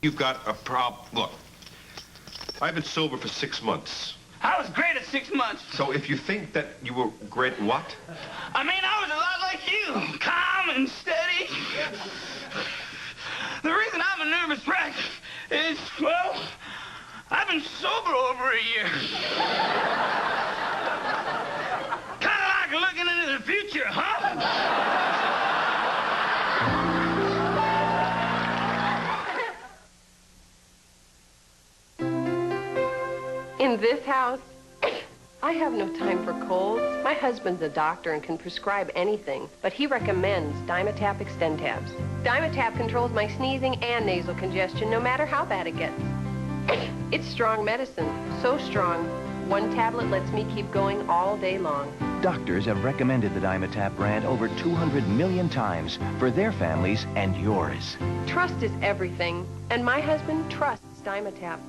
You've got a problem. Look, I've been sober for 6 months. I was great at 6 months. So if you think that you were great what? I mean, I was a lot like you. Calm and steady. The reason I'm a nervous wreck is, well, I've been sober over a year. Kind of like looking into the future, huh? In this house, I have no time for colds. My husband's a doctor and can prescribe anything, but he recommends Dimetap Extentabs. Dimetap controls my sneezing and nasal congestion no matter how bad it gets. It's strong medicine, so strong, one tablet lets me keep going all day long. Doctors have recommended the Dimetap brand over 200 million times for their families and yours. Trust is everything, and my husband trusts Dimetap.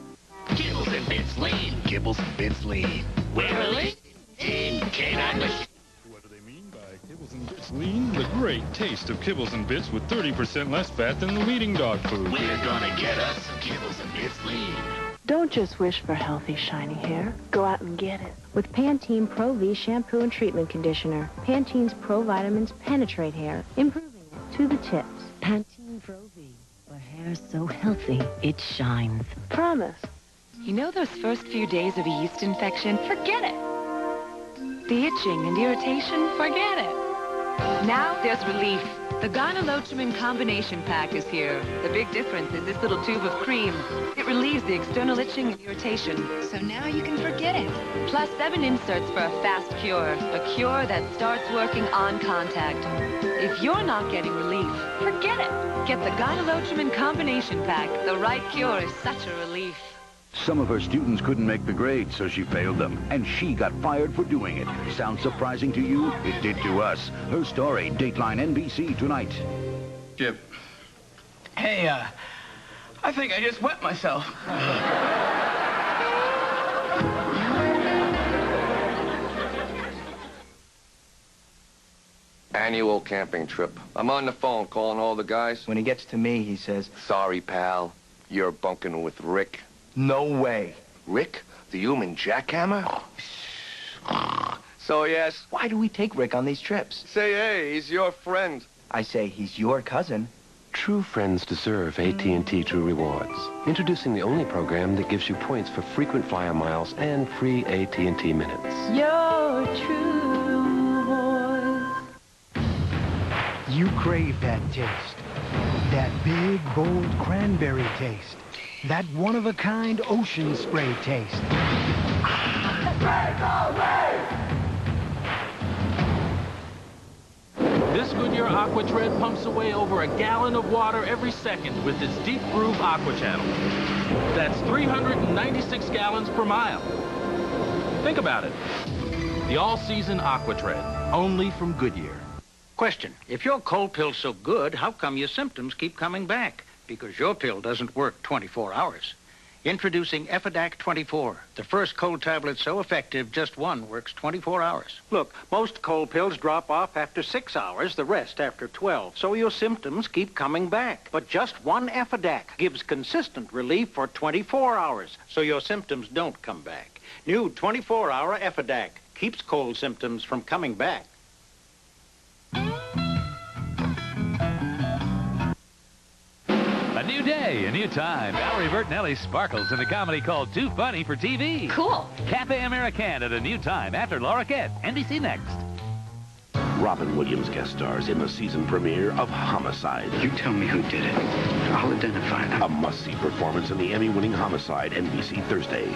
Kibbles and Bits Lean. Kibbles and Bits Lean. We're lean in canine machine. What do they mean by Kibbles and Bits Lean? The great taste of Kibbles and Bits with 30% less fat than the leading dog food. We're gonna get us some Kibbles and Bits Lean. Don't just wish for healthy, shiny hair. Go out and get it. With Pantene Pro V Shampoo and Treatment Conditioner, Pantene's Pro Vitamins penetrate hair, improving it to the tips. Pantene Pro V, for hair so healthy, it shines. Promise. You know those first few days of a yeast infection? Forget it. The itching and irritation? Forget it. Now there's relief. The Gynolotrimin Combination Pack is here. The big difference is this little tube of cream. It relieves the external itching and irritation. So now you can forget it. Plus 7 inserts for a fast cure. A cure that starts working on contact. If you're not getting relief, forget it. Get the Gynolotrimin Combination Pack. The right cure is such a relief. Some of her students couldn't make the grade, so she failed them, and she got fired for doing it. Sounds surprising to you? It did to us. Her story, Dateline NBC tonight. Chip. Hey, I think I just wet myself. Annual camping trip. I'm on the phone calling all the guys. When he gets to me, he says, Sorry, pal. You're bunking with Rick. no way. Rick? The human jackhammer? So, yes. Why do we take Rick on these trips? Say, hey, he's your friend. I say he's your cousin. True friends deserve AT&T True Rewards. Introducing the only program that gives you points for frequent flyer miles and free AT&T minutes. Your true rewards. You crave that taste. That big, bold cranberry taste. That one-of-a-kind ocean spray taste. This Goodyear AquaTread pumps away over a gallon of water every second with its Deep Groove Aqua Channel. That's 396 gallons per mile. Think about it. The all-season AquaTread, only from Goodyear. Question, if your cold pill's so good, how come your symptoms keep coming back? Because your pill doesn't work 24 hours. Introducing Effidac 24, the first cold tablet so effective, just one works 24 hours. Look, most cold pills drop off after 6 hours, the rest after 12, so your symptoms keep coming back. But just one Effidac gives consistent relief for 24 hours, so your symptoms don't come back. New 24-hour Effidac keeps cold symptoms from coming back. A new day, a new time. Valerie Bertinelli sparkles in a comedy called Too Funny for TV. Cool. Cafe American at a new time after Laura Kent. NBC Next. Robin Williams guest stars in the season premiere of Homicide. You tell me who did it. I'll identify them. A must-see performance in the Emmy-winning Homicide, NBC Thursday.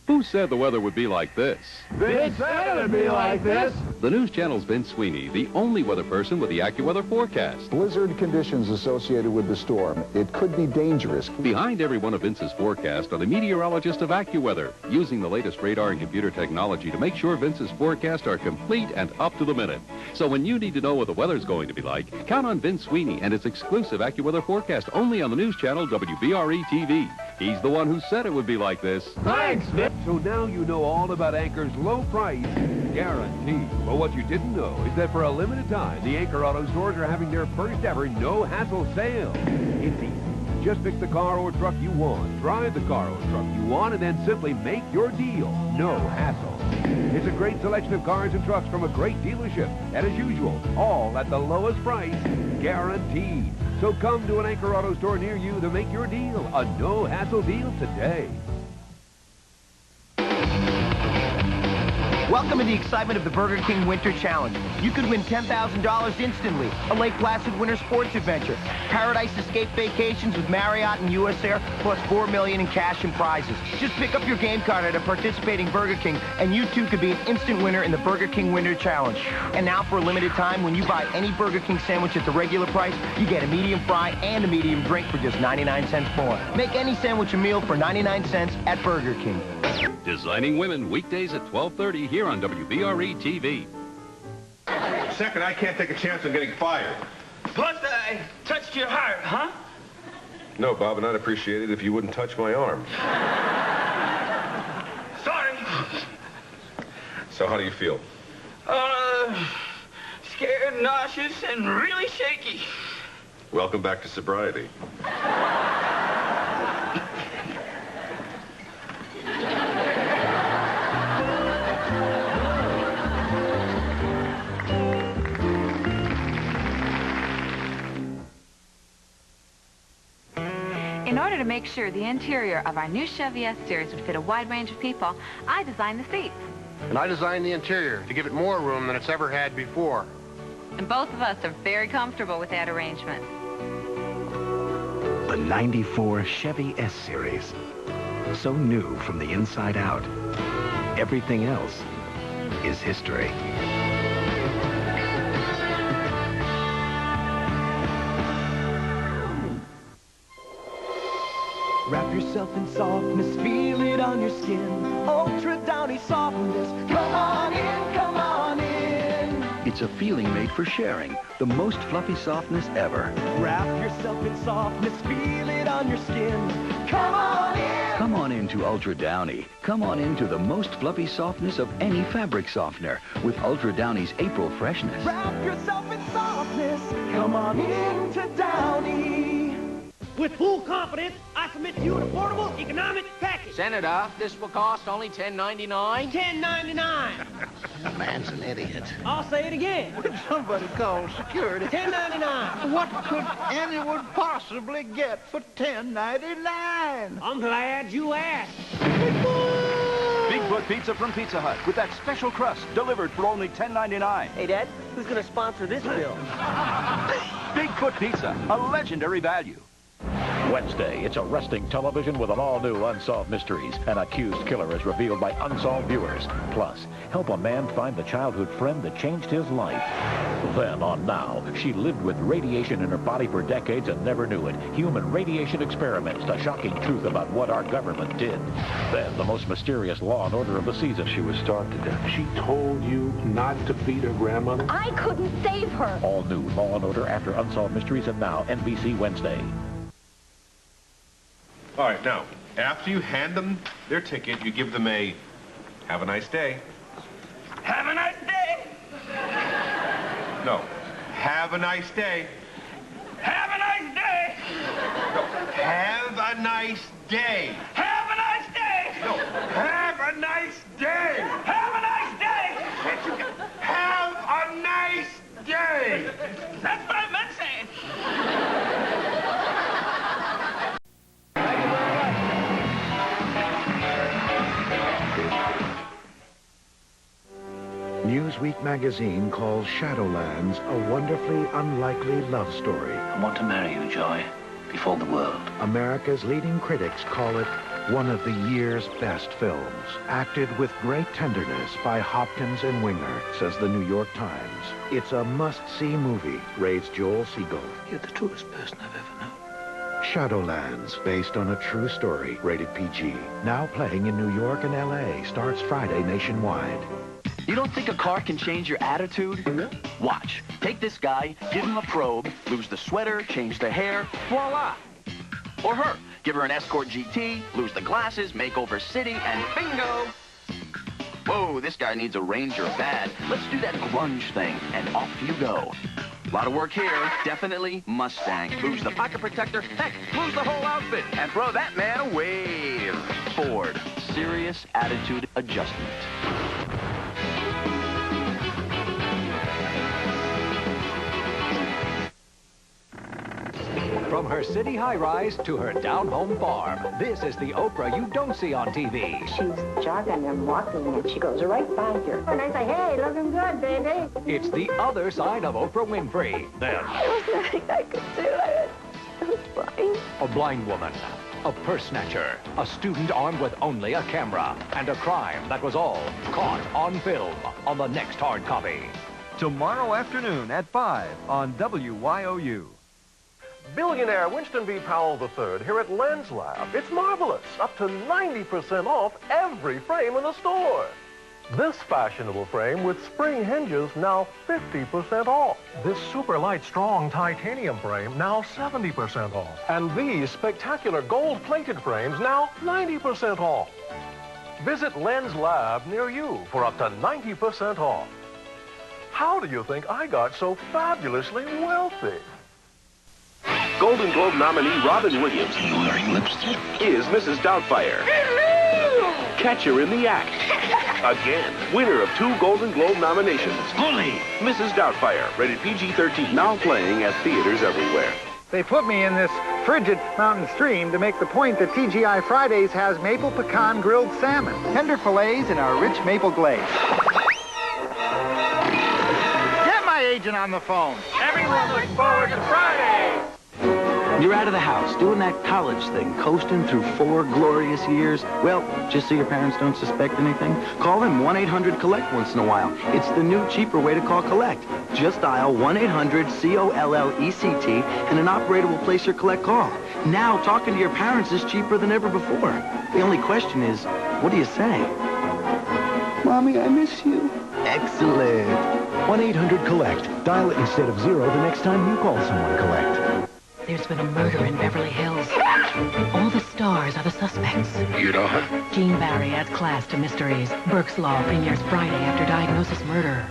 Who said the weather would be like this? Vince said it'd be like this. The News Channel's Vince Sweeney, the only weather person with the AccuWeather forecast. Blizzard conditions associated with the storm. It could be dangerous. Behind every one of Vince's forecasts are the meteorologists of AccuWeather, using the latest radar and computer technology to make sure Vince's forecasts are complete and up to the minute. So when you need to know what the weather's going to be like, count on Vince Sweeney and his exclusive AccuWeather forecast only on the News Channel WBRE TV. He's the one who said it would be like this. Thanks, Vic. So now you know all about Anchor's low price guarantee. But what you didn't know is that for a limited time, the Anchor Auto stores are having their first ever no-hassle sale. It's easy. Just pick the car or truck you want, drive the car or truck you want, and then simply make your deal. No hassle. It's a great selection of cars and trucks from a great dealership. And as usual, all at the lowest price, guaranteed. So come to an Anchor Auto store near you to make your deal a no-hassle deal today. Welcome to the excitement of the Burger King Winter Challenge. You could win $10,000 instantly, a Lake Placid winter sports adventure, Paradise Escape vacations with Marriott and US Air, plus $4 million in cash and prizes. Just pick up your game card at a participating Burger King, and you too could be an instant winner in the Burger King Winter Challenge. And now for a limited time, when you buy any Burger King sandwich at the regular price, you get a medium fry and a medium drink for just 99 cents more. Make any sandwich a meal for 99 cents at Burger King. Designing Women, weekdays at 12:30 here on WBRE TV. Second, I can't take a chance on getting fired. Plus, I touched your heart, huh? No, Bob, and I'd appreciate it if you wouldn't touch my arm. Sorry. So how do you feel? Scared, nauseous, and really shaky. Welcome back to sobriety. In order to make sure the interior of our new Chevy S-Series would fit a wide range of people, I designed the seats. And I designed the interior to give it more room than it's ever had before. And both of us are very comfortable with that arrangement. The 94 Chevy S-Series. So new from the inside out. Everything else is history. Wrap yourself in softness, feel it on your skin. Ultra Downy softness. Come on in, come on in. It's a feeling made for sharing. The most fluffy softness ever. Wrap yourself in softness, feel it on your skin. Come on in. Come on into Ultra Downy. Come on into the most fluffy softness of any fabric softener with Ultra Downy's April freshness. Wrap yourself in softness. Come on into Downy. With full confidence, I submit to you an affordable economic package. Senator, this will cost only $10.99. $10.99. The man's an idiot. I'll say it again. Would somebody call security? $10.99. What could anyone possibly get for $10.99? I'm glad you asked. Bigfoot Pizza from Pizza Hut with that special crust delivered for only $10.99. Hey, Dad, who's going to sponsor this bill? Bigfoot Pizza, a legendary value. Wednesday, it's arresting television with an all-new Unsolved Mysteries. An accused killer is revealed by unsolved viewers. Plus, help a man find the childhood friend that changed his life. Then on Now, she lived with radiation in her body for decades and never knew it. Human radiation experiments, the shocking truth about what our government did. Then, the most mysterious Law and Order of the season. She was starved to death. She told you not to feed her grandmother? I couldn't save her. All new Law and Order after Unsolved Mysteries and Now, NBC Wednesday. All right, now, after you hand them their ticket, you give them a have a nice day. Have a nice day. No, have a nice day. Have a nice day. No, have a nice day. Have a nice day. No, have a nice day. Have a nice day. Have a nice day. That's what I meant saying. Newsweek magazine calls Shadowlands a wonderfully unlikely love story. I want to marry you, Joy, before the world. America's leading critics call it one of the year's best films. Acted with great tenderness by Hopkins and Winger, says the New York Times. It's a must-see movie, rates Joel Siegel. You're the truest person I've ever known. Shadowlands, based on a true story, rated PG. Now playing in New York and L.A., starts Friday nationwide. You don't think a car can change your attitude? Watch. Take this guy, give him a probe, lose the sweater, change the hair, voila. Or her. Give her an Escort GT, lose the glasses, makeover city, and bingo! Whoa, this guy needs a Ranger bad. Let's do that grunge thing, and off you go. A lot of work here. Definitely Mustang. Lose the pocket protector. Heck, lose the whole outfit. And throw that man a wave. Ford. Serious attitude adjustment. From her city high-rise to her down-home farm, this is the Oprah you don't see on TV. She's jogging and walking, and she goes right by you. And I say, hey, looking good, baby. It's the other side of Oprah Winfrey. Then, There was nothing I could do. I was blind. a blind woman, a purse snatcher, a student armed with only a camera, and a crime that was all caught on film on the next hard copy. Tomorrow afternoon at 5 on WYOU. Billionaire Winston B. Powell III here at Lens Lab. It's marvelous. Up to 90% off every frame in the store. This fashionable frame with spring hinges now 50% off. This super light, strong titanium frame now 70% off. And these spectacular gold-plated frames now 90% off. Visit Lens Lab near you for up to 90% off. How do you think I got so fabulously wealthy? Golden Globe nominee Robin Williams. You wearing lipstick? Is Mrs. Doubtfire. Catch her in the act. Again, winner of 2 Golden Globe nominations. Bully! Mrs. Doubtfire, rated PG-13, now playing at theaters everywhere. They put me in this frigid mountain stream to make the point that TGI Fridays has maple pecan grilled salmon, tender fillets in our rich maple glaze. Get my agent on the phone. Everyone looks forward to Friday. You're out of the house, doing that college thing, coasting through 4 glorious years. Well, just so your parents don't suspect anything, call them 1-800-COLLECT once in a while. It's the new, cheaper way to call collect. Just dial 1-800-COLLECT, and an operator will place your collect call. Now, talking to your parents is cheaper than ever before. The only question is, what do you say? Mommy, I miss you. Excellent. 1-800-COLLECT. Dial it instead of 0 the next time you call someone collect. There's been a murder in Beverly Hills. All the stars are the suspects. You know her? Gene Barry adds class to mysteries. Burke's Law premieres Friday after Diagnosis Murder.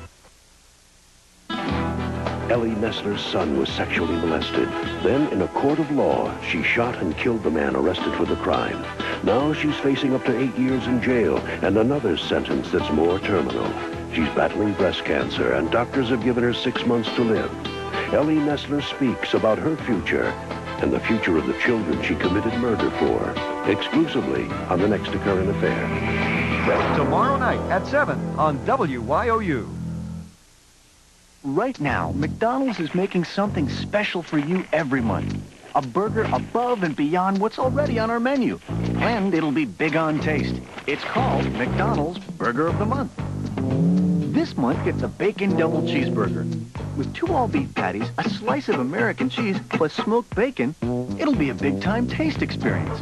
Ellie Nessler's son was sexually molested. Then, in a court of law, she shot and killed the man arrested for the crime. Now she's facing up to 8 years in jail and another sentence that's more terminal. She's battling breast cancer, and doctors have given her 6 months to live. Ellie Nessler speaks about her future and the future of the children she committed murder for, exclusively on the next Current Affair. Tomorrow night at 7 on WYOU. Right now, McDonald's is making something special for you every month. A burger above and beyond what's already on our menu. And it'll be big on taste. It's called McDonald's Burger of the Month. This month, it's a bacon double cheeseburger. With 2 all-beef patties, a slice of American cheese, plus smoked bacon, it'll be a big-time taste experience.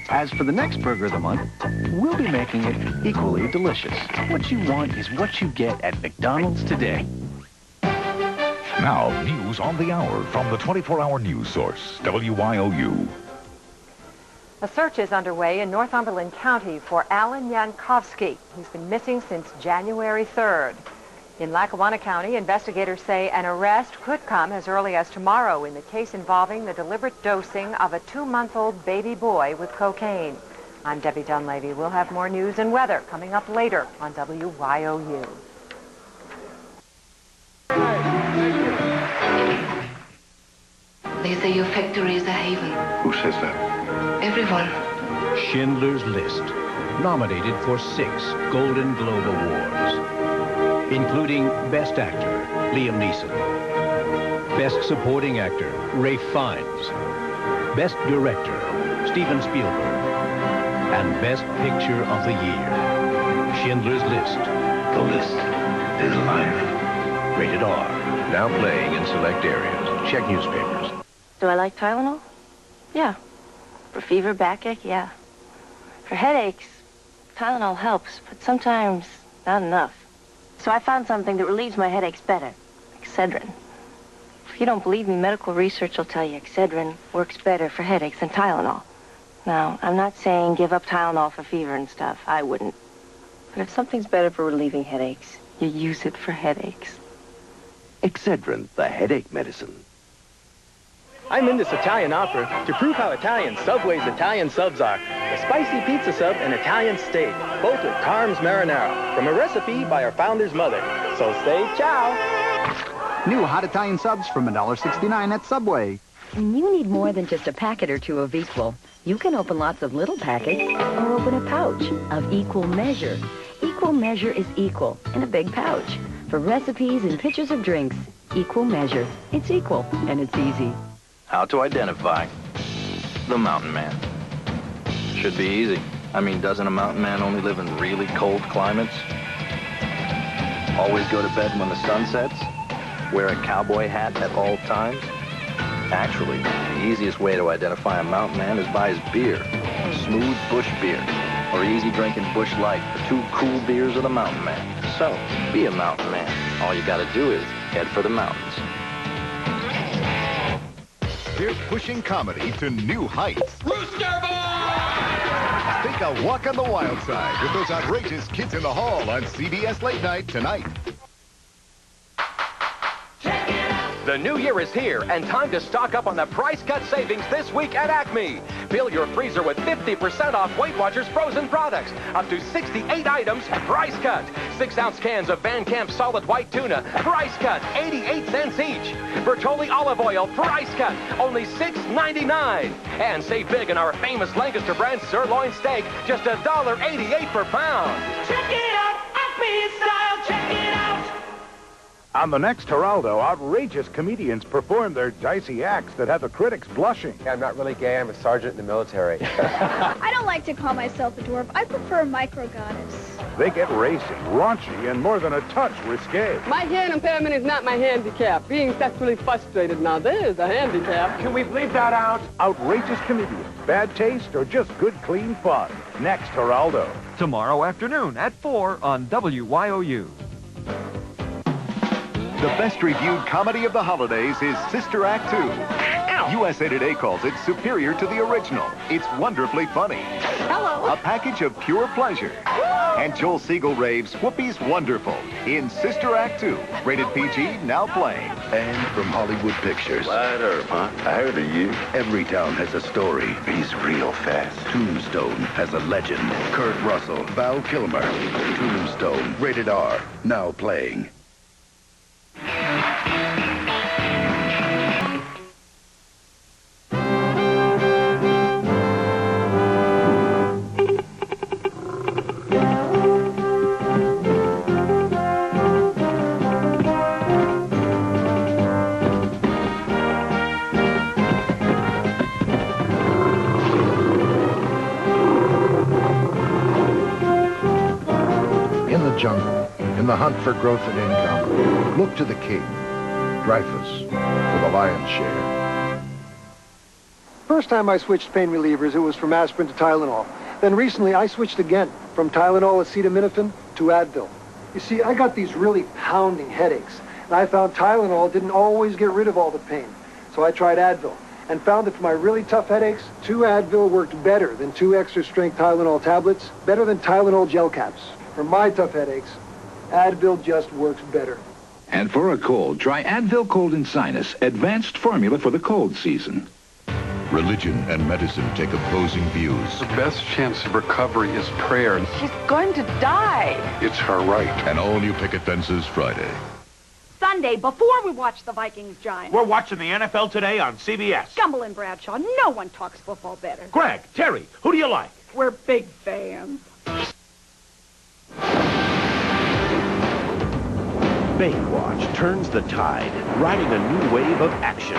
As for the next burger of the month, we'll be making it equally delicious. What you want is what you get at McDonald's today. Now, news on the hour from the 24-hour news source, WYOU. A search is underway in Northumberland County for Alan Yankowski. He's been missing since January 3rd. In Lackawanna County, investigators say an arrest could come as early as tomorrow in the case involving the deliberate dosing of a 2-month-old baby boy with cocaine. I'm Debbie Dunleavy. We'll have more news and weather coming up later on WYOU. They say your factory is a haven. Who says that? Everyone. Schindler's List, nominated for 6 Golden Globe Awards, including Best Actor, Liam Neeson, Best Supporting Actor, Ralph Fiennes, Best Director, Steven Spielberg, and Best Picture of the Year, Schindler's List. The list is life. Rated R. Now playing in select areas. Check newspapers. Do I like Tylenol? Yeah. For fever, backache, yeah. For headaches, Tylenol helps, but sometimes not enough. So I found something that relieves my headaches better, Excedrin. If you don't believe me, medical research will tell you Excedrin works better for headaches than Tylenol. Now, I'm not saying give up Tylenol for fever and stuff. I wouldn't. But if something's better for relieving headaches, you use it for headaches. Excedrin, the headache medicine. I'm in this Italian opera to prove how Italian Subway's Italian subs are. A spicy pizza sub and Italian steak, both with Carm's marinara, from a recipe by our founder's mother. So say ciao. New hot Italian subs from $1.69 at Subway. When you need more than just a packet or two of equal, you can open lots of little packets or open a pouch of equal measure. Equal measure is equal in a big pouch. For recipes and pictures of drinks, equal measure. It's equal and it's easy. How to identify the mountain man. Should be easy. I mean, doesn't a mountain man only live in really cold climates? Always go to bed when the sun sets? Wear a cowboy hat at all times? Actually, the easiest way to identify a mountain man is by his beer. Smooth Bush beer, or easy drinking Bush Light, the two cool beers of the mountain man. So, be a mountain man. All you gotta do is head for the mountains. They're pushing comedy to new heights. Rooster Boy! Take a walk on the wild side with those outrageous Kids in the Hall on CBS Late Night tonight. The new year is here, and time to stock up on the price cut savings this week at Acme. Fill your freezer with 50% off Weight Watchers frozen products. Up to 68 items, price cut. 6-ounce cans of Van Camp solid white tuna, price cut, 88 cents each. Bertolli olive oil, price cut, only $6.99. And save big on our famous Lancaster brand sirloin steak, just $1.88 per pound. Check it out, Acme style, check it out. On the next Geraldo, outrageous comedians perform their dicey acts that have the critics blushing. I'm not really gay. I'm a sergeant in the military. I don't like to call myself a dwarf. I prefer micro-goddess. They get racy, raunchy, and more than a touch risque. My hearing impairment is not my handicap. Being sexually frustrated now, there's a handicap. Can we bleep that out? Outrageous comedians, bad taste, or just good, clean fun. Next Geraldo. Tomorrow afternoon at 4 on WYOU. The best reviewed comedy of the holidays is Sister Act 2. USA Today calls it superior to the original. It's wonderfully funny. Hello. A package of pure pleasure. And Joel Siegel raves Whoopi's wonderful in Sister Act 2. Rated PG, now playing. And from Hollywood Pictures. Wide Earp, huh? I heard of you. Every town has a story. He's real fast. Tombstone has a legend. Kurt Russell, Val Kilmer. Tombstone, rated R, now playing. In the jungle, in the hunt for growth and income, look to the king, Dreyfus, for the lion's share. First time I switched pain relievers, it was from aspirin to Tylenol. Then recently I switched again, from Tylenol acetaminophen to Advil. You see, I got these really pounding headaches, and I found Tylenol didn't always get rid of all the pain. So I tried Advil, and found that for my really tough headaches, 2 Advil worked better than 2 extra-strength Tylenol tablets, better than Tylenol gel caps. For my tough headaches, Advil just works better. And for a cold, try Advil Cold and Sinus, advanced formula for the cold season. Religion and medicine take opposing views. The best chance of recovery is prayer. She's going to die. It's her right. And all new picket fences Friday. Sunday, before we watch the Vikings-Giants. We're watching the NFL today on CBS. Gumbel and Bradshaw, no one talks football better. Greg, Terry, who do you like? We're big fans. Baywatch turns the tide, riding a new wave of action,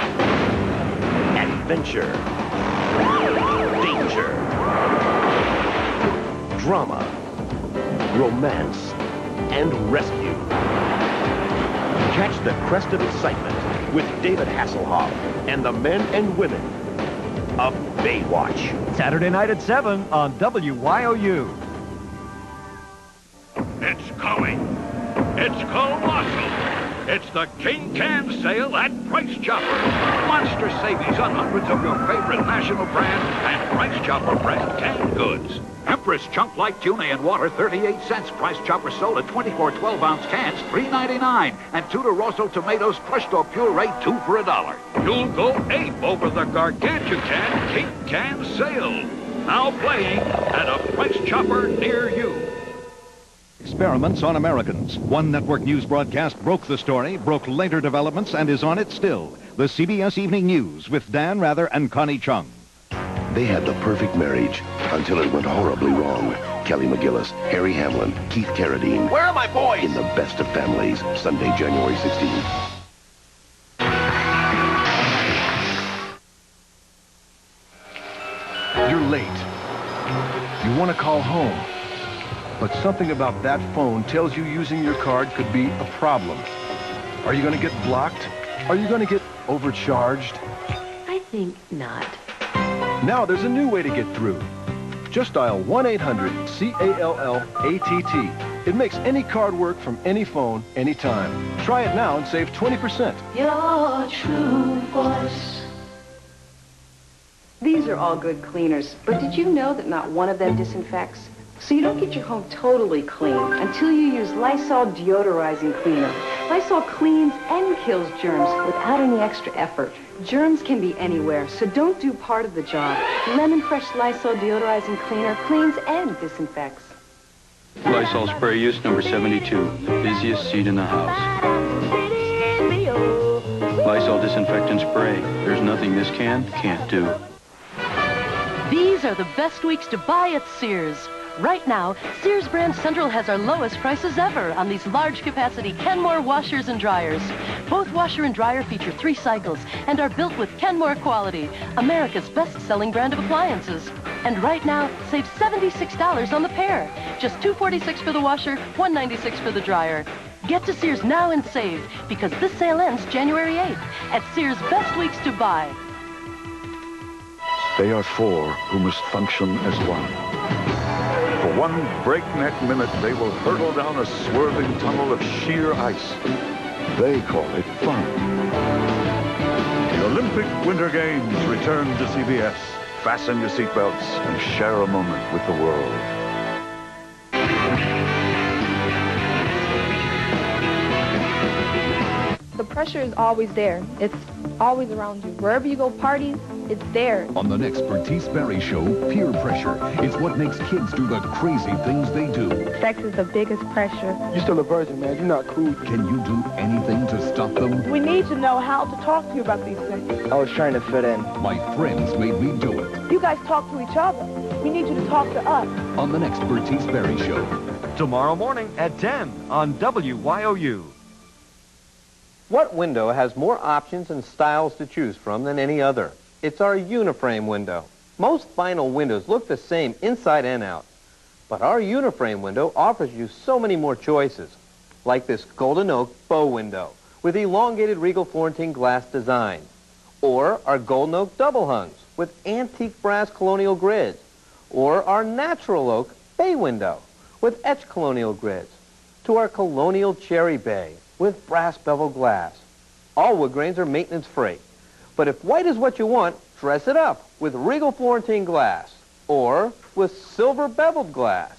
adventure, danger, drama, romance, and rescue. Catch the crest of excitement with David Hasselhoff and the men and women of Baywatch. Saturday night at 7 on WYOU. It's coming. It's colossal. It's the King Can Sale at Price Chopper. Monster savings on hundreds of your favorite national brand and Price Chopper brand canned goods. Empress chunk-like tuna in water, 38 cents. Price Chopper sold at 24 12-ounce cans, $3.99. And Tudor Rosso tomatoes crushed or puree, 2 for $1. You'll go ape over the gargantuan King Can Sale. Now playing at a Price Chopper near you. Experiments on Americans. One network news broadcast broke the story, broke later developments, and is on it still. The CBS Evening News with Dan Rather and Connie Chung. They had the perfect marriage until it went horribly wrong. Kelly McGillis, Harry Hamlin, Keith Carradine. Where are my boys? In The Best of Families, Sunday, January 16th. You're late. You want to call home. But something about that phone tells you using your card could be a problem. Are you going to get blocked? Are you going to get overcharged? I think not. Now there's a new way to get through. Just dial 1-800-CALL-ATT. It makes any card work from any phone, anytime. Try it now and save 20%. Your true voice. These are all good cleaners, but did you know that not one of them disinfects? So you don't get your home totally clean until you use Lysol deodorizing cleaner. Lysol cleans and kills germs without any extra effort. Germs can be anywhere, so don't do part of the job. Lemon Fresh Lysol deodorizing cleaner cleans and disinfects. Lysol spray use number 72. Busiest seat in the house. Lysol disinfectant spray. There's nothing this can't do. These are the best weeks to buy at Sears. Right now, Sears Brand Central has our lowest prices ever on these large-capacity Kenmore washers and dryers. Both washer and dryer feature 3 cycles and are built with Kenmore quality, America's best-selling brand of appliances. And right now, save $76 on the pair. Just $246 for the washer, $196 for the dryer. Get to Sears now and save, because this sale ends January 8th at Sears' Best Weeks to Buy. They are 4 who must function as one. For one breakneck minute, they will hurtle down a swirling tunnel of sheer ice. They call it fun. The Olympic Winter Games return to CBS. Fasten your seatbelts and share a moment with the world. The pressure is always there. It's always around you. Wherever you go parties, it's there. On the next Bertice Berry Show, peer pressure. It's what makes kids do the crazy things they do. Sex is the biggest pressure. You're still a virgin, man. You're not cool. Can you do anything to stop them? We need to know how to talk to you about these things. I was trying to fit in. My friends made me do it. You guys talk to each other. We need you to talk to us. On the next Bertice Berry Show. Tomorrow morning at 10 on WYOU. What window has more options and styles to choose from than any other? It's our Uniframe window. Most vinyl windows look the same inside and out, but our Uniframe window offers you so many more choices, like this golden oak bow window with elongated Regal Florentine glass design, or our golden oak double hungs with antique brass colonial grids, or our natural oak bay window with etched colonial grids, to our colonial cherry bay with brass bevel glass. All wood grains are maintenance free. But if white is what you want, dress it up with Regal Florentine glass or with silver beveled glass.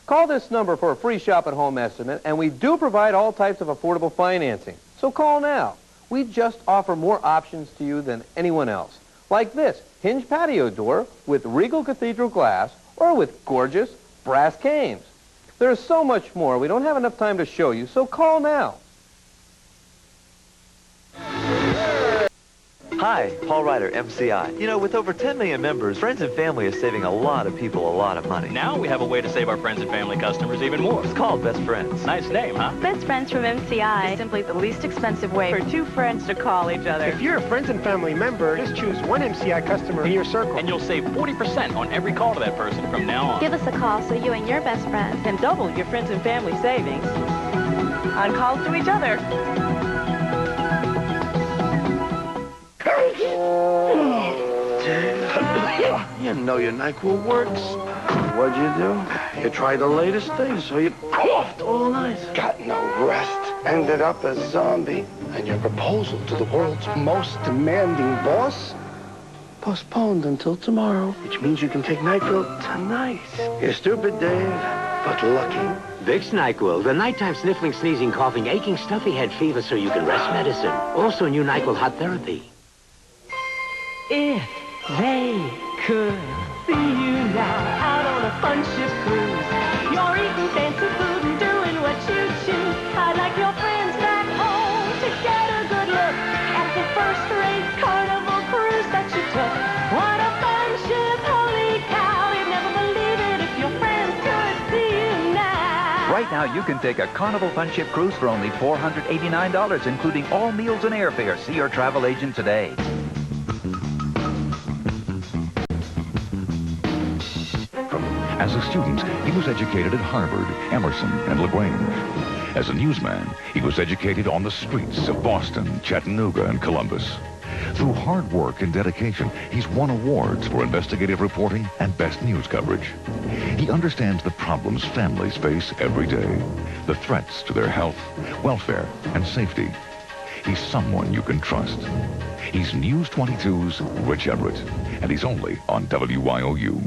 Call this number for a free shop-at-home estimate, and we do provide all types of affordable financing. So call now. We just offer more options to you than anyone else. Like this hinge patio door with Regal Cathedral glass or with gorgeous brass canes. There's so much more. We don't have enough time to show you, so call now. Hi, Paul Ryder, MCI. You know, with over 10 million members, Friends and Family is saving a lot of people a lot of money. Now we have a way to save our Friends and Family customers even more. It's called Best Friends. Nice name, huh? Best Friends from MCI is simply the least expensive way for 2 friends to call each other. If you're a Friends and Family member, just choose one MCI customer in your circle. And you'll save 40% on every call to that person from now on. Give us a call so you and your best friends can double your Friends and Family savings on calls to each other. You know your NyQuil works. What'd you do? You tried the latest thing, so you coughed all night. Got no rest. ended up a zombie. And your proposal to the world's most demanding boss? Postponed until tomorrow. Which means you can take NyQuil tonight. You're stupid, Dave, but lucky. Vicks NyQuil, the nighttime sniffling, sneezing, coughing, aching, stuffy head fever so you can rest medicine. Also new NyQuil Hot Therapy. If they could see you now out on a fun ship cruise, you're eating fancy food and doing what you choose. I'd like your friends back home to get a good look at the first-rate Carnival cruise that you took. What a fun ship, holy cow! You'd never believe it if your friends could see you now. Right now, you can take a Carnival Fun Ship cruise for only $489, including all meals and airfare. See your travel agent today. As a student, he was educated at Harvard, Emerson, and LaGrange. As a newsman, he was educated on the streets of Boston, Chattanooga, and Columbus. Through hard work and dedication, he's won awards for investigative reporting and best news coverage. He understands the problems families face every day, the threats to their health, welfare, and safety. He's someone you can trust. He's News 22's Rich Everett, and he's only on WYOU.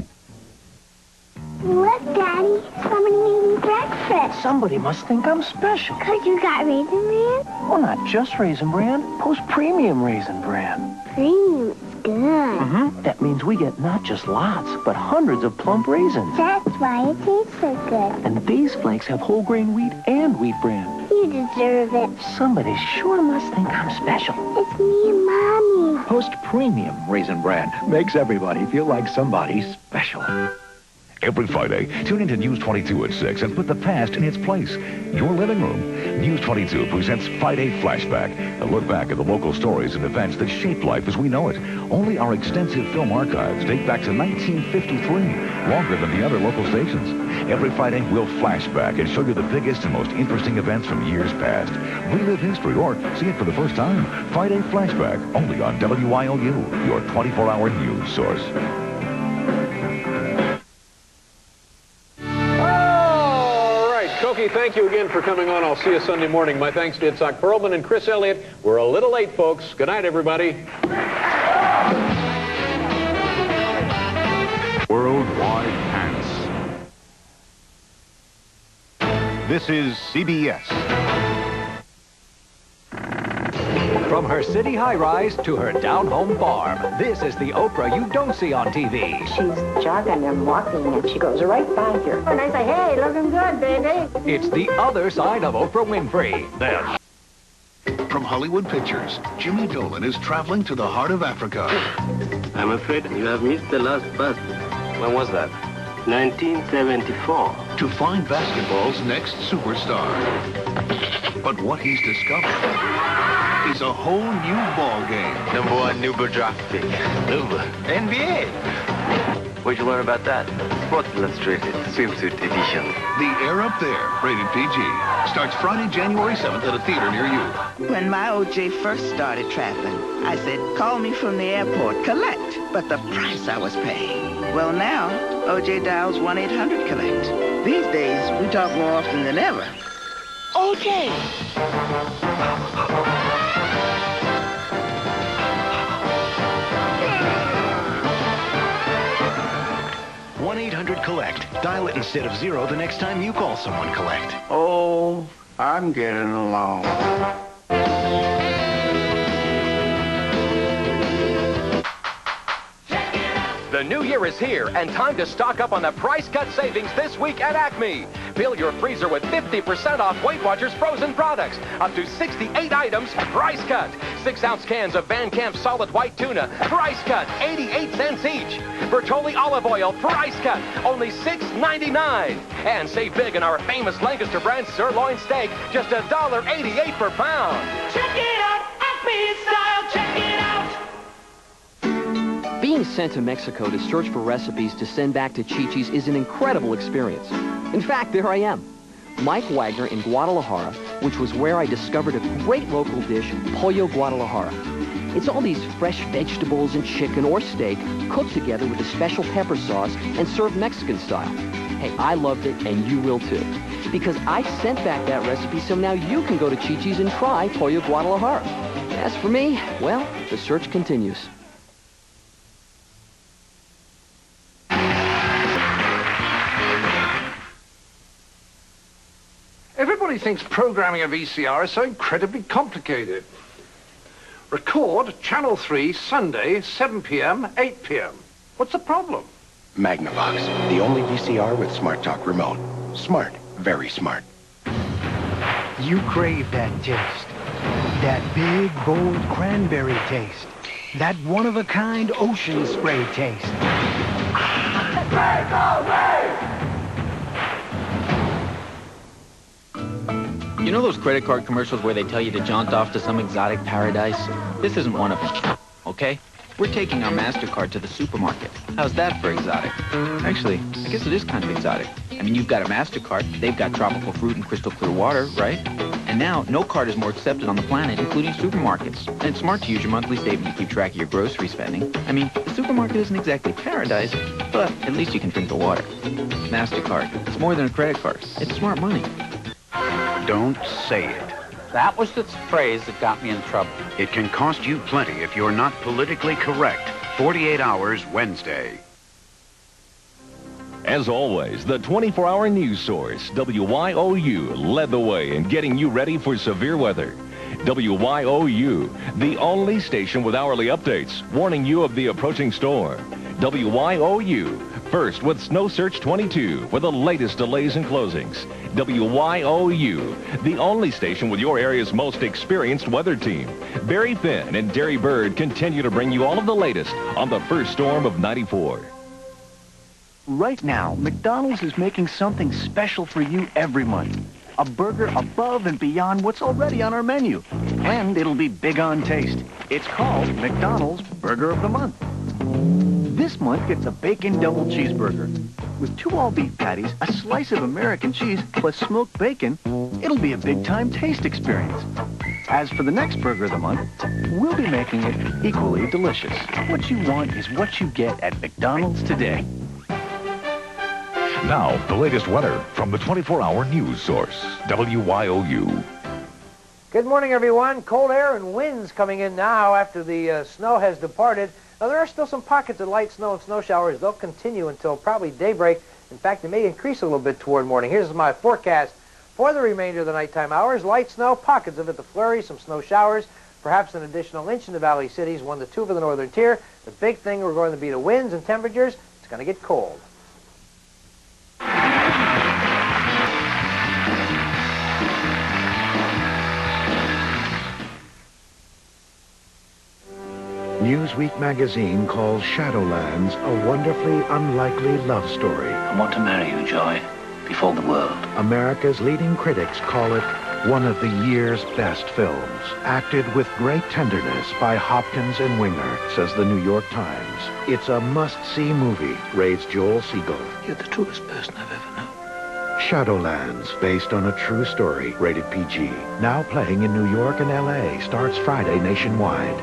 Look, Daddy, somebody made me breakfast. Somebody must think I'm special. 'Cause you got Raisin Bran? Well, not just Raisin Bran, Post Premium Raisin Bran. Premium is good. That means we get not just lots, but hundreds of plump raisins. That's why it tastes so good. And these flakes have whole grain wheat and wheat bran. You deserve it. Somebody sure must think I'm special. It's me and Mommy. Post Premium Raisin Bran makes everybody feel like somebody special. Every Friday, tune into News 22 at 6 and put the past in its place. Your living room. News 22 presents Friday Flashback, a look back at the local stories and events that shaped life as we know it. Only our extensive film archives date back to 1953, longer than the other local stations. Every Friday, we'll flash back and show you the biggest and most interesting events from years past. Relive history or see it for the first time. Friday Flashback, only on WYOU, your 24-hour news source. Cokie, thank you again for coming on. I'll see you Sunday morning. My thanks to Itzhak Perlman and Chris Elliott. We're a little late, folks. Good night, everybody. Worldwide Pants. This is CBS. From her city high-rise to her down-home farm, this is the Oprah you don't see on TV. She's jogging and walking, and she goes right by here. And I say, hey, looking good, baby. It's the other side of Oprah Winfrey. Then, from Hollywood Pictures, Jimmy Dolan is traveling to the heart of Africa. I'm afraid you have missed the last bus. When was that? 1974. To find basketball's next superstar. But what he's discovered is a whole new ball game. Number one Nuber draft pick. Nuber. NBA. Where'd you learn about that? Sports Illustrated Swimsuit Edition. The Air Up There, rated PG, starts Friday, January 7th at a theater near you. When my OJ first started traveling, I said, call me from the airport, collect. But the price I was paying. Well, now, OJ dials 1-800-COLLECT. These days, we talk more often than ever. OJ! 1-800-COLLECT. Dial it instead of 0 the next time you call someone collect. Oh, I'm getting along. The new year is here, and time to stock up on the price cut savings this week at Acme. Fill your freezer with 50% off Weight Watchers frozen products. Up to 68 items, price cut. 6-ounce cans of Van Camp solid white tuna, price cut, 88 cents each. Bertolli olive oil, price cut, only $6.99. And save big on our famous Lancaster brand sirloin steak, just $1.88 per pound. Check it out, Acme style, check it out. Being sent to Mexico to search for recipes to send back to Chi-Chi's is an incredible experience. In fact, there I am, Mike Wagner in Guadalajara, which was where I discovered a great local dish, Pollo Guadalajara. It's all these fresh vegetables and chicken or steak cooked together with a special pepper sauce and served Mexican style. Hey, I loved it, and you will too. Because I sent back that recipe so now you can go to Chi-Chi's and try Pollo Guadalajara. As for me, well, the search continues. Everybody thinks programming a VCR is so incredibly complicated. Record Channel 3 Sunday, 7 p.m., 8 p.m. What's the problem? Magnavox, the only VCR with Smart Talk remote. Smart, very smart. You crave that taste. That big, bold cranberry taste. That one-of-a-kind ocean spray taste. You know those credit card commercials where they tell you to jaunt off to some exotic paradise? This isn't one of them, okay? We're taking our MasterCard to the supermarket. How's that for exotic? Actually, I guess it is kind of exotic. I mean, you've got a MasterCard, they've got tropical fruit and crystal clear water, right? And now, no card is more accepted on the planet, including supermarkets. And it's smart to use your monthly statement to keep track of your grocery spending. I mean, the supermarket isn't exactly paradise, but at least you can drink the water. MasterCard, it's more than a credit card. It's smart money. Don't say it. That was the phrase that got me in trouble. It can cost you plenty if you're not politically correct. 48 Hours Wednesday. As always, the 24-hour news source, WYOU, led the way in getting you ready for severe weather. WYOU, the only station with hourly updates, warning you of the approaching storm. WYOU, first with Snow Search 22 for the latest delays and closings. WYOU, the only station with your area's most experienced weather team. Barry Finn and Derry Bird continue to bring you all of the latest on the first storm of 94. Right now, McDonald's is making something special for you every month. A burger above and beyond what's already on our menu. And it'll be big on taste. It's called McDonald's Burger of the Month. This month, it's a bacon double cheeseburger. With 2 all-beef patties, a slice of American cheese, plus smoked bacon, it'll be a big-time taste experience. As for the next burger of the month, we'll be making it equally delicious. What you want is what you get at McDonald's today. Now, the latest weather from the 24-hour news source, WYOU. Good morning, everyone. Cold air and winds coming in now after the snow has departed. Now, there are still some pockets of light snow and snow showers. They'll continue until probably daybreak. In fact, they may increase a little bit toward morning. Here's my forecast for the remainder of the nighttime hours. Light snow, pockets of it to flurry, some snow showers, perhaps an additional inch in the valley cities, 1 to 2 for the northern tier. The big thing we're going to be the winds and temperatures. It's going to get cold. Newsweek magazine calls Shadowlands a wonderfully unlikely love story. I want to marry you, Joy, before the world. America's leading critics call it one of the year's best films. Acted with great tenderness by Hopkins and Winger, says the New York Times. It's a must-see movie, rates Joel Siegel. You're the truest person I've ever known. Shadowlands, based on a true story, rated PG. Now playing in New York and L.A., starts Friday nationwide.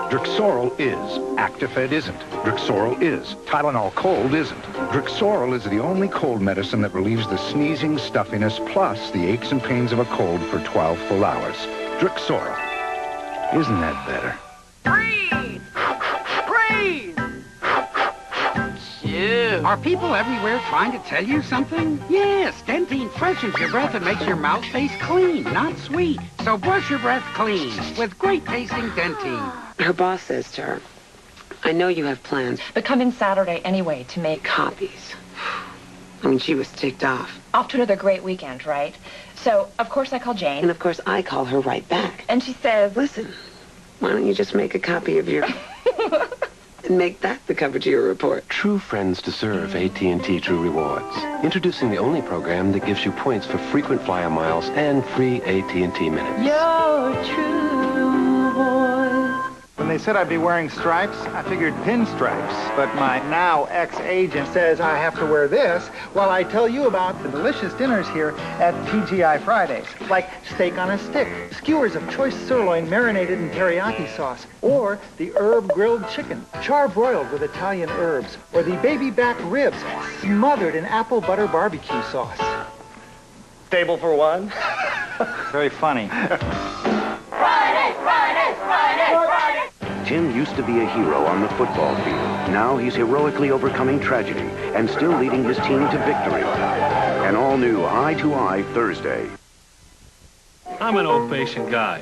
Drixoral is. Actifed isn't. Drixoral is. Tylenol Cold isn't. Drixoral is the only cold medicine that relieves the sneezing, stuffiness, plus the aches and pains of a cold for 12 full hours. Drixoral. Isn't that better? Breathe! Breathe! Ew. Are people everywhere trying to tell you something? Yes, Dentine freshens your breath and makes your mouth taste clean, not sweet. So brush your breath clean with great tasting Dentine. Her boss says to her, I know you have plans, but come in Saturday anyway to make copies. I mean, she was ticked off. Off to another great weekend, right? So, of course, I call Jane. And of course, I call her right back. And she says, listen, why don't you just make a copy of your... and make that the cover to your report. True friends deserve AT&T True Rewards. Introducing the only program that gives you points for frequent flyer miles and free AT&T minutes. You're true boy. they said I'd be wearing stripes, I figured pinstripes. But my now ex-agent says I have to wear this while I tell you about the delicious dinners here at TGI Fridays. Like steak on a stick, skewers of choice sirloin marinated in teriyaki sauce, or the herb grilled chicken, charbroiled with Italian herbs, or the baby back ribs smothered in apple butter barbecue sauce. Table for one? Very funny. Tim used to be a hero on the football field. Now he's heroically overcoming tragedy and still leading his team to victory. An all-new Eye to Eye Thursday. I'm an old-fashioned guy.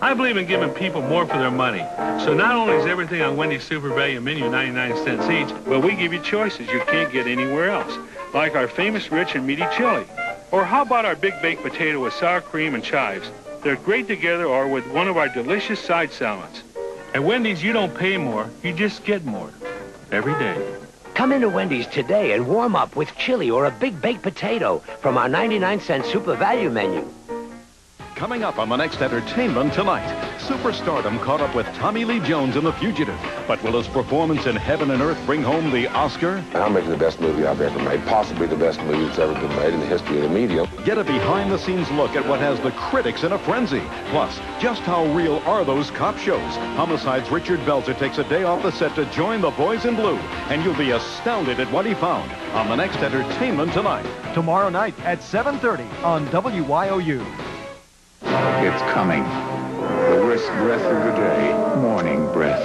I believe in giving people more for their money. So not only is everything on Wendy's Super Value menu 99 cents each, but we give you choices you can't get anywhere else, like our famous rich and meaty chili. Or how about our big baked potato with sour cream and chives? They're great together or with one of our delicious side salads. At Wendy's, you don't pay more, you just get more. Every day. Come into Wendy's today and warm up with chili or a big baked potato from our 99-cent Super Value menu. Coming up on the next Entertainment Tonight, superstardom caught up with Tommy Lee Jones in The Fugitive. But will his performance in Heaven and Earth bring home the Oscar? I'm making the best movie I've ever made, possibly the best movie that's ever been made in the history of the medium. Get a behind-the-scenes look at what has the critics in a frenzy. Plus, just how real are those cop shows? Homicide's Richard Belzer takes a day off the set to join the Boys in Blue, and you'll be astounded at what he found on the next Entertainment Tonight. Tomorrow night at 7:30 on WYOU. It's coming. The worst breath of the day, morning breath.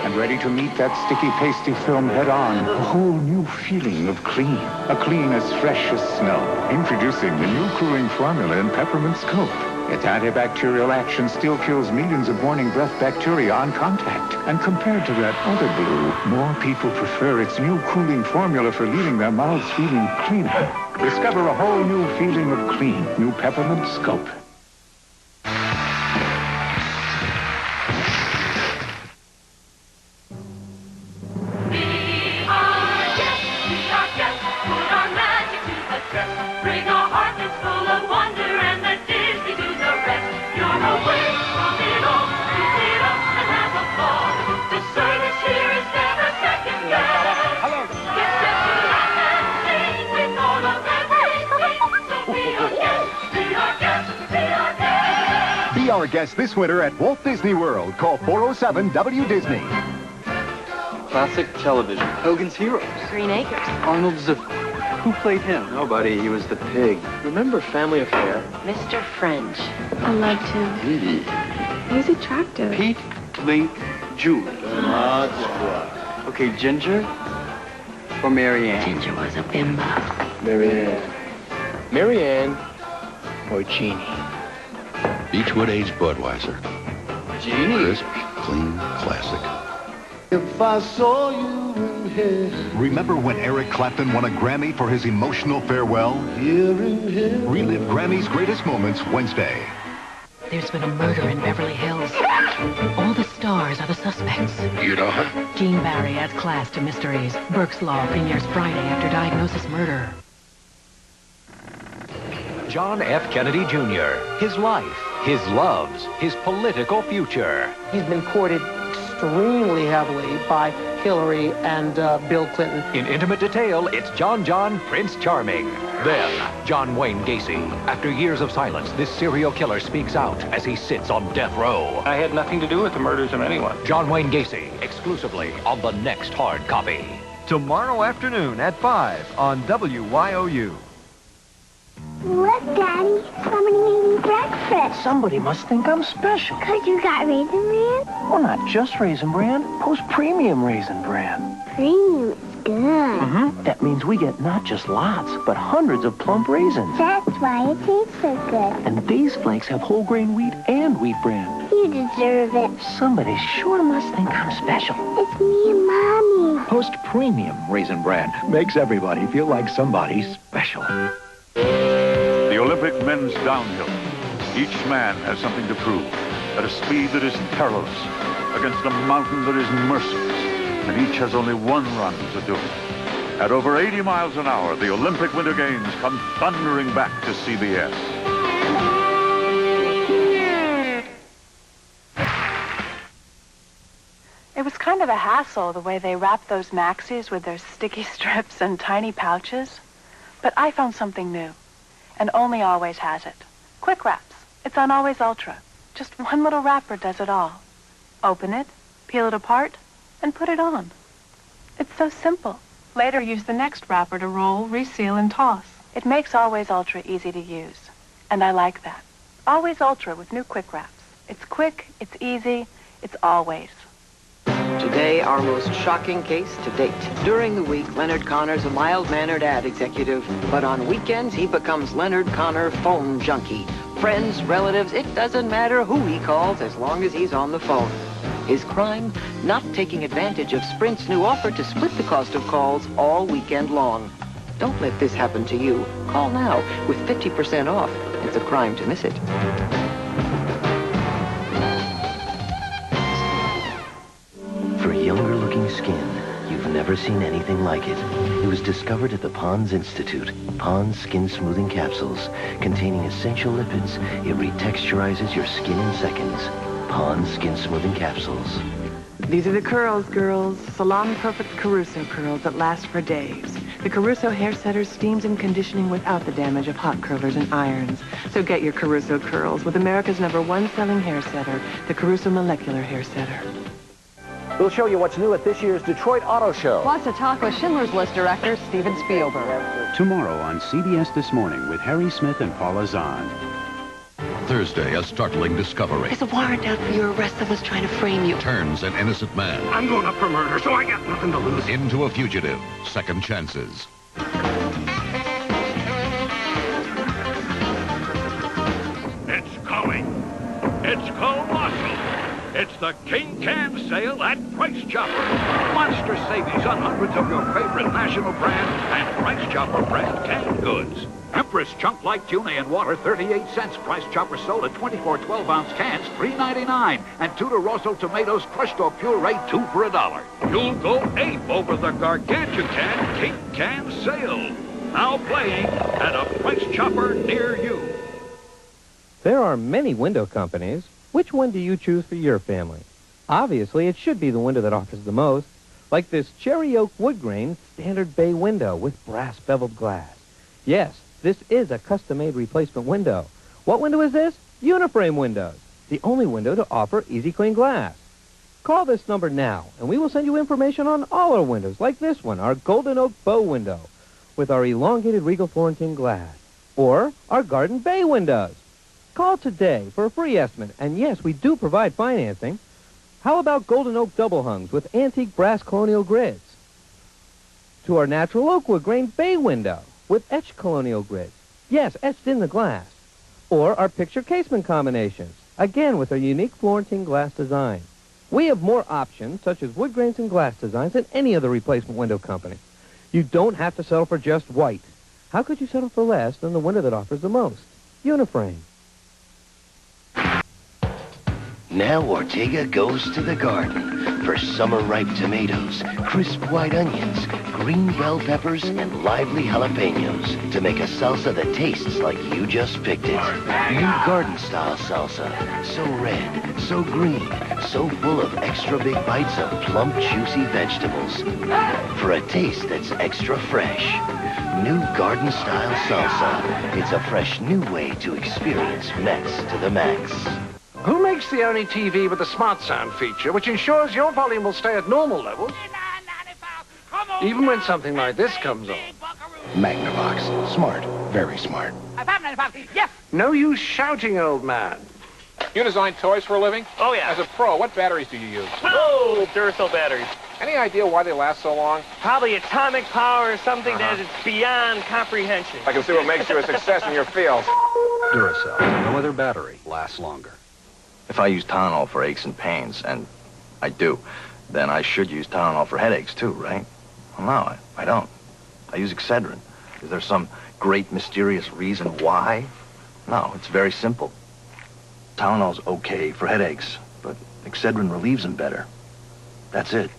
And ready to meet that sticky, pasty film head on. A whole new feeling of clean. A clean as fresh as snow. Introducing the new cooling formula in Peppermint Scope. Its antibacterial action still kills millions of morning breath bacteria on contact. And compared to that other blue, more people prefer its new cooling formula for leaving their mouths feeling cleaner. Discover a whole new feeling of clean. New Peppermint Scope. Be our guest this winter at Walt Disney World. Call 407-WDisney. Classic television. Hogan's Heroes. Green Acres. Arnold Ziffer. Who played him? Nobody. He was the pig. Remember Family Affair? Mr. French. I loved him. He's attractive. Pete, Link, Julie. Okay, Ginger or Mary Ann? Ginger was a bimbo. Mary Ann. Mary Ann or Jeannie? Beechwood aged Budweiser. Jeannie. Crisp, clean, classic. If I saw you in heaven. Remember when Eric Clapton won a Grammy for his emotional farewell? Relive Grammy's greatest moments Wednesday. There's been a murder in Beverly Hills. All the stars are the suspects. You know her? Gene Barry adds class to mysteries. Burke's Law premieres Friday after Diagnosis Murder. John F. Kennedy Jr., his life, his loves, his political future. He's been courted extremely heavily by Hillary and Bill Clinton. In intimate detail, it's John Prince Charming. Then, John Wayne Gacy. After years of silence, this serial killer speaks out as he sits on death row. I had nothing to do with the murders of anyone. John Wayne Gacy, exclusively on the next Hard Copy. Tomorrow afternoon at 5 on WYOU. Look, Daddy, somebody made me breakfast. Somebody must think I'm special. 'Cause you got Raisin Bran? Well, not just Raisin Bran, Post Premium Raisin Bran. Premium is good. Mm-hmm. That means we get not just lots, but hundreds of plump raisins. That's why it tastes so good. And these flakes have whole grain wheat and wheat bran. You deserve it. Somebody sure must think I'm special. It's me and Mommy. Post Premium Raisin Bran makes everybody feel like somebody special. The Olympic men's downhill. Each man has something to prove. At a speed that is perilous, against a mountain that is merciless. And each has only one run to do it. At over 80 miles an hour, the Olympic Winter Games come thundering back to CBS. kind of a hassle the way they wrap those maxis with their sticky strips and tiny pouches. But I found something new, and Only Always has it. Quick Wraps. It's on Always Ultra. Just one little wrapper does it all. Open it, peel it apart, and put it on. It's so simple. Later, use the next wrapper to roll, reseal, and toss. It makes Always Ultra easy to use, and I like that. Always Ultra with new Quick Wraps. It's quick, it's easy, it's always. Today, our most shocking case to date. During the week, Leonard Connor's a mild-mannered ad executive, but on weekends, he becomes Leonard Connor phone junkie. Friends, relatives, it doesn't matter who he calls as long as he's on the phone. His crime? Not taking advantage of Sprint's new offer to split the cost of calls all weekend long. Don't let this happen to you. Call now with 50% off. It's a crime to miss it. For younger-looking skin, you've never seen anything like it. It was discovered at the Pond's Institute. Pond's Skin Smoothing Capsules, containing essential lipids. It retexturizes your skin in seconds. Pond's Skin Smoothing Capsules. These are the curls, girls. Salon Perfect Caruso curls that last for days. The Caruso hair setter steams and conditioning without the damage of hot curlers and irons. So get your Caruso curls with America's #1 selling hair setter, the Caruso Molecular Hair Setter. We'll show you what's new at this year's Detroit Auto Show. Plus a talk with Schindler's List director Steven Spielberg. Tomorrow on CBS This Morning with Harry Smith and Paula Zahn. Thursday, a startling discovery. There's a warrant out for your arrest. Someone's trying to frame you. Turns an innocent man. I'm going up for murder, so I got nothing to lose. Into a fugitive. Second chances. It's coming. It's colossal. It's the King Can Sale at Price Chopper. Monster savings on hundreds of your favorite national brand and Price Chopper brand canned goods. Empress Chunk Light Tuna in water, 38 cents. Price Chopper sold at 24 12-ounce cans, $3.99. And Tudor Rosso tomatoes crushed or puree, 2 for $1. You'll go ape over the gargantuan King Can Sale. Now playing at a Price Chopper near you. There are many window companies. Which one do you choose for your family? Obviously, it should be the window that offers the most, like this cherry oak wood grain standard bay window with brass beveled glass. Yes, this is a custom-made replacement window. What window is this? Uniframe Windows, the only window to offer easy clean glass. Call this number now, and we will send you information on all our windows, like this one, our golden oak bow window, with our elongated Regal Florentine glass, or our garden bay windows. Call today for a free estimate, and yes, we do provide financing. How about golden oak double hungs with antique brass colonial grids? To our natural oak wood grain bay window with etched colonial grids. Yes, etched in the glass. Or our picture casement combinations, again with our unique Florentine glass design. We have more options, such as wood grains and glass designs, than any other replacement window company. You don't have to settle for just white. How could you settle for less than the window that offers the most? Uniframe. Now Ortega goes to the garden for summer-ripe tomatoes, crisp white onions, green bell peppers, and lively jalapenos to make a salsa that tastes like you just picked it. New garden-style salsa. So red, so green, so full of extra big bites of plump, juicy vegetables. For a taste that's extra fresh. New garden-style salsa. It's a fresh new way to experience Mex to the max. Who makes the only TV with the smart sound feature, which ensures your volume will stay at normal levels, even when something like this comes on? Magnavox. Smart. Very smart. Yes! No use shouting, old man. You design toys for a living? Oh, yeah. As a pro, what batteries do you use? Oh, Duracell batteries. Any idea why they last so long? Probably atomic power or something that is beyond comprehension. I can see what makes you a success in your field. Duracell. No other battery lasts longer. If I use Tylenol for aches and pains, and I do, then I should use Tylenol for headaches, too, right? Well, no, I don't. I use Excedrin. Is there some great mysterious reason why? No, it's very simple. Tylenol's okay for headaches, but Excedrin relieves them better. That's it.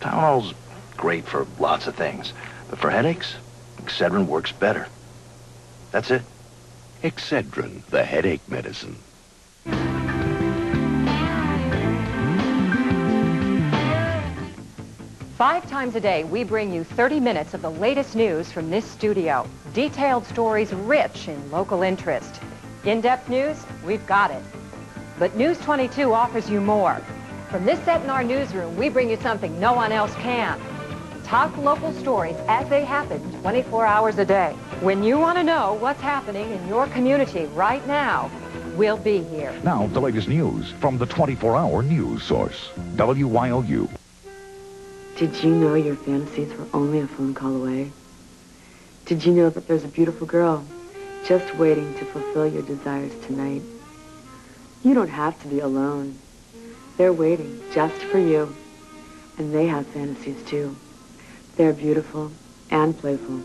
Tylenol's great for lots of things, but for headaches, Excedrin works better. That's it. Excedrin, the headache medicine. 5 times a day, we bring you 30 minutes of the latest news from this studio. Detailed stories rich in local interest. In-depth news, we've got it. But News 22 offers you more. From this set in our newsroom, we bring you something no one else can. Top local stories as they happen 24 hours a day. When you want to know what's happening in your community right now, we'll be here. Now, the latest news from the 24-hour news source, WYOU. Did you know your fantasies were only a phone call away? Did you know that there's a beautiful girl just waiting to fulfill your desires tonight? You don't have to be alone. They're waiting just for you. And they have fantasies too. They're beautiful and playful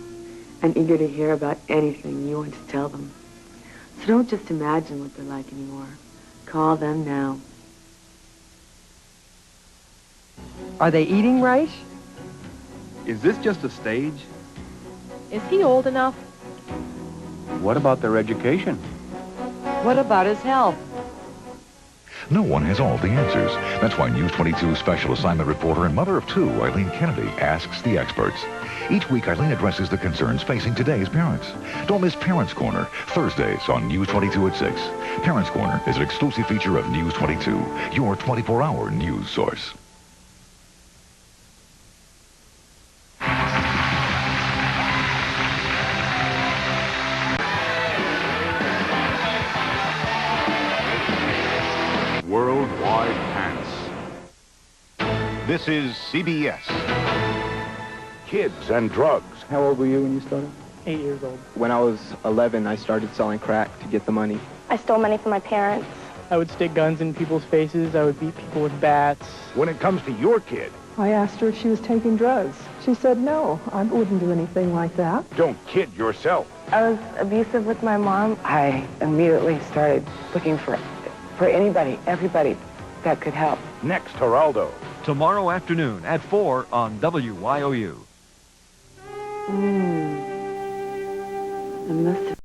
and eager to hear about anything you want to tell them. So don't just imagine what they're like anymore. Call them now. Are they eating right? Is this just a stage? Is he old enough? What about their education? What about his health? No one has all the answers. That's why News 22 special assignment reporter and mother of 2, Eileen Kennedy, asks the experts. Each week, Eileen addresses the concerns facing today's parents. Don't miss Parents Corner, Thursdays on News 22 at 6. Parents Corner is an exclusive feature of News 22, your 24-hour news source. Worldwide Pants. This is CBS. Kids and drugs. How old were you when you started? 8 years old. When I was 11, I started selling crack to get the money. I stole money from my parents. I would stick guns in people's faces. I would beat people with bats. When it comes to your kid, I asked her if she was taking drugs. She said no, I wouldn't do anything like that. don't kid yourself. I was abusive with my mom. I immediately started looking for anybody, everybody that could help. Next, Geraldo. Tomorrow afternoon at 4 on WYOU. I must